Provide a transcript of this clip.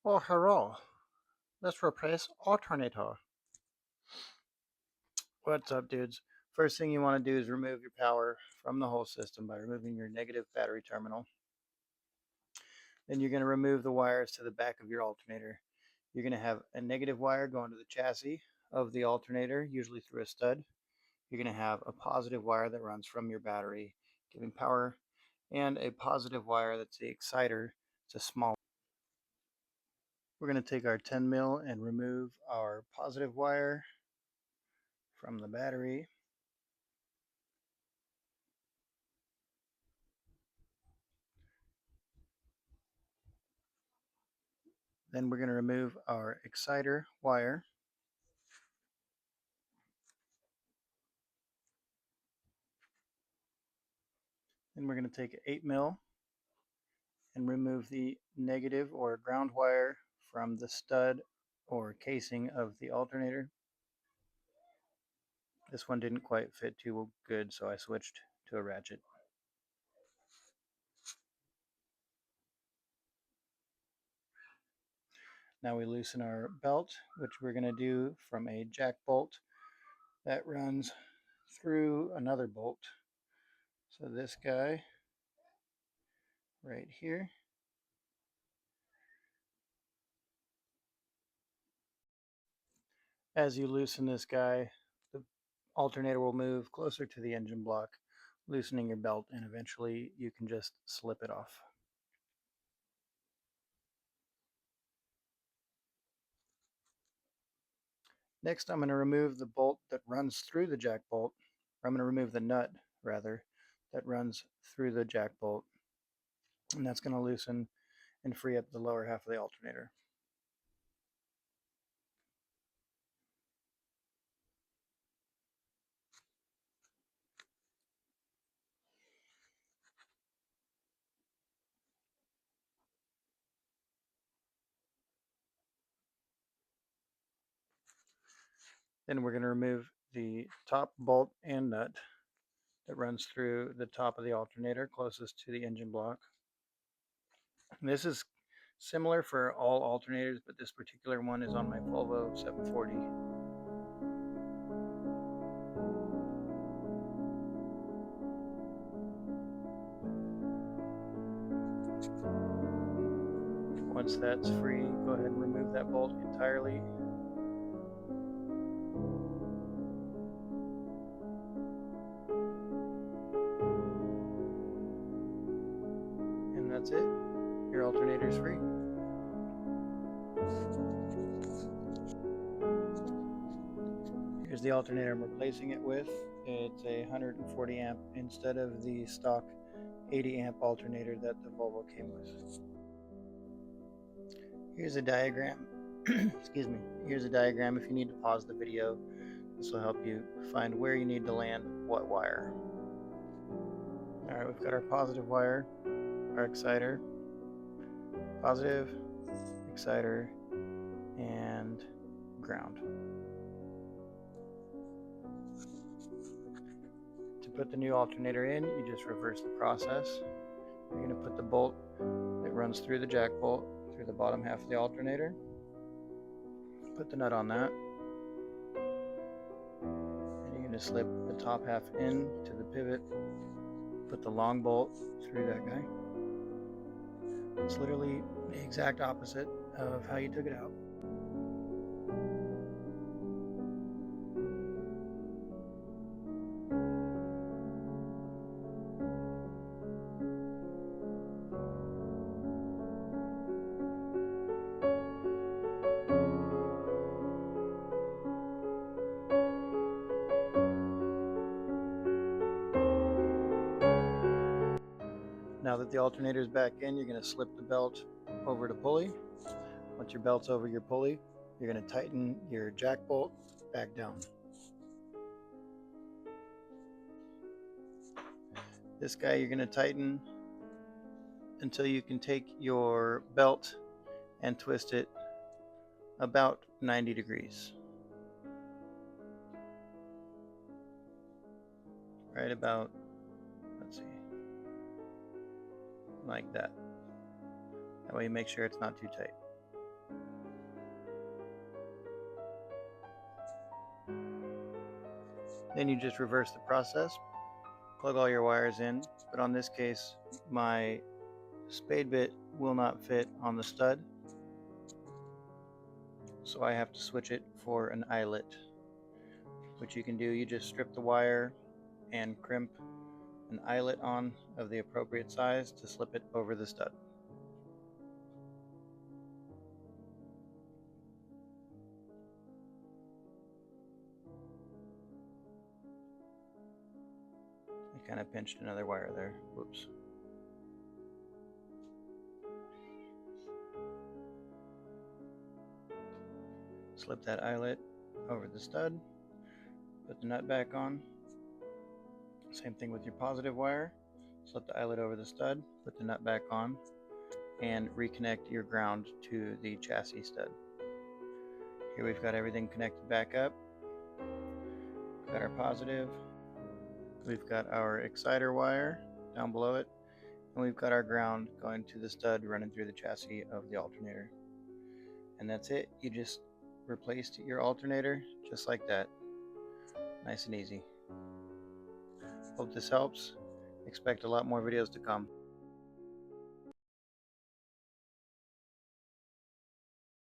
Oh, hello. Let's replace Alternator. What's up, dudes? First thing you want to do is remove your power from the whole system by removing your negative battery terminal. Then you're going to remove the wires to the back of your alternator. You're going to have a negative wire going to the chassis of the alternator, usually through a stud. You're going to have a positive wire that runs from your battery, giving power, and a positive wire that's the exciter. It's a small. We're going to take our 10 mil and remove our positive wire from the battery. Then we're going to remove our exciter wire. Then we're going to take an 8 mil and remove the negative or ground wire from the stud or casing of the alternator. This one didn't quite fit too good, so I switched to a ratchet. Now we loosen our belt, which we're going to do from a jack bolt that runs through another bolt. So this guy right here. As you loosen this guy, the alternator will move closer to the engine block, loosening your belt, and eventually you can just slip it off. Next, I'm going to remove the bolt that runs through the jack bolt. Or I'm going to remove the nut, rather, that runs through the jack bolt. And that's going to loosen and free up the lower half of the alternator. Then we're going to remove the top bolt and nut that runs through the top of the alternator closest to the engine block. And this is similar for all alternators, but this particular one is on my Volvo 740. Once that's free, go ahead and remove that bolt entirely. And that's it. Your alternator is free. Here's the alternator I'm replacing it with. It's a 140 amp instead of the stock 80 amp alternator that the Volvo came with. Here's a diagram. Excuse me. Here's a diagram if you need to pause the video. This will help you find where you need to land what wire. Alright, we've got our positive wire, our exciter, positive, exciter, and ground. To put the new alternator in, you just reverse the process. You're going to put the bolt that runs through the jack bolt through the bottom half of the alternator. Put the nut on that. And you're going to slip the top half in to the pivot. Put the long bolt through that guy. It's literally the exact opposite of how you took it out. Now that the alternator is back in, you're going to slip the belt over to pulley. Once your belt's over your pulley, you're going to tighten your jack bolt back down. This guy you're going to tighten until you can take your belt and twist it about 90 degrees. Right about, let's see, like that. That way you make sure it's not too tight. Then you just reverse the process, plug all your wires in, but on this case my spade bit will not fit on the stud, so I have to switch it for an eyelet, which you can do. You just strip the wire and crimp an eyelet on of the appropriate size to slip it over the stud. I kind of pinched another wire there. Whoops. Slip that eyelet over the stud, put the nut back on. Same thing with your positive wire. Slip the eyelet over the stud, put the nut back on, and reconnect your ground to the chassis stud. Here we've got everything connected back up. We've got our positive, we've got our exciter wire down below it, and we've got our ground going to the stud running through the chassis of the alternator. And that's it. You just replaced your alternator just like that. Nice and easy. Hope this helps. Expect a lot more videos to come.